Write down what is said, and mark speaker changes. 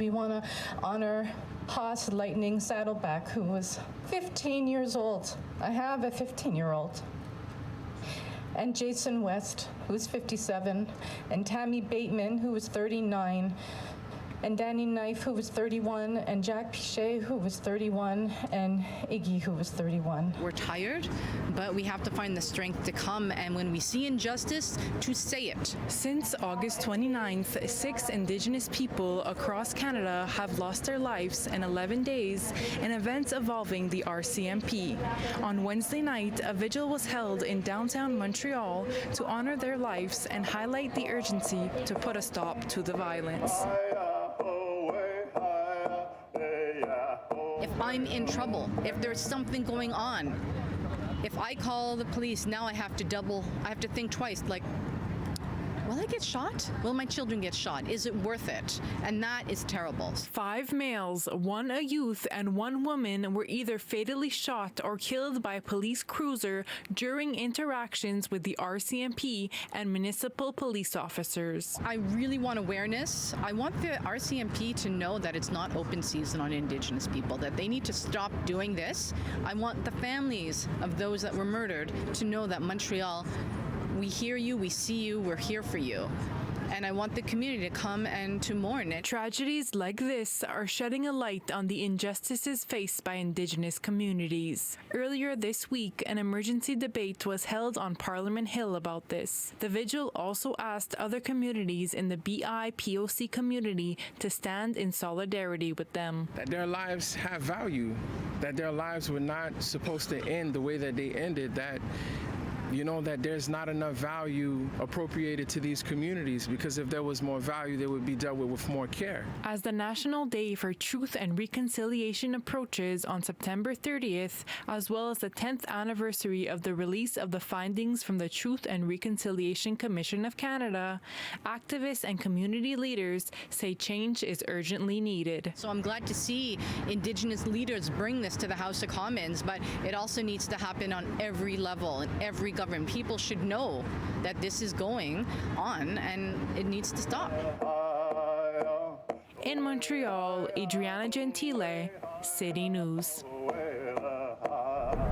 Speaker 1: We want to honor Haas Lightning Saddleback, who was 15 years old. I have a 15-year-old. And Jason West, who's 57, and Tammy Bateman, who was 39, and Danny Knife, who was 31, and Jack Pichet, who was 31, and Iggy, who was 31.
Speaker 2: We're tired, but we have to find the strength to come, and when we see injustice, to say it.
Speaker 3: Since August 29th, 6 Indigenous people across Canada have lost their lives in 11 days in events involving the RCMP. On Wednesday night, a vigil was held in downtown Montreal to honor their lives and highlight the urgency to put a stop to the violence.
Speaker 2: If I'm in trouble, if there's something going on, if I call the police, now I have to think twice, like, will I get shot? Will my children get shot? Is it worth it? And that is terrible.
Speaker 3: 5 males, 1 a youth, and 1 woman were either fatally shot or killed by a police cruiser during interactions with the RCMP and municipal police officers.
Speaker 2: I really want awareness. I want the RCMP to know that it's not open season on Indigenous people, that they need to stop doing this. I want the families of those that were murdered to know that Montreal, we hear you, we see you, we're here for you. And I want the community to come and to mourn it.
Speaker 3: Tragedies like this are shedding a light on the injustices faced by Indigenous communities. Earlier this week, an emergency debate was held on Parliament Hill about this. The vigil also asked other communities in the BIPOC community to stand in solidarity with them.
Speaker 4: That their lives have value, that their lives were not supposed to end the way that they ended, that that there's not enough value appropriated to these communities, because if there was more value, they would be dealt with more care.
Speaker 3: As the National Day for Truth and Reconciliation approaches on September 30th, as well as the 10th anniversary of the release of the findings from the Truth and Reconciliation Commission of Canada, activists and community leaders say change is urgently needed.
Speaker 2: So I'm glad to see Indigenous leaders bring this to the House of Commons, but it also needs to happen on every level and every government. People should know that this is going on and it needs to stop.
Speaker 3: In Montreal, Adriana Gentile, City News.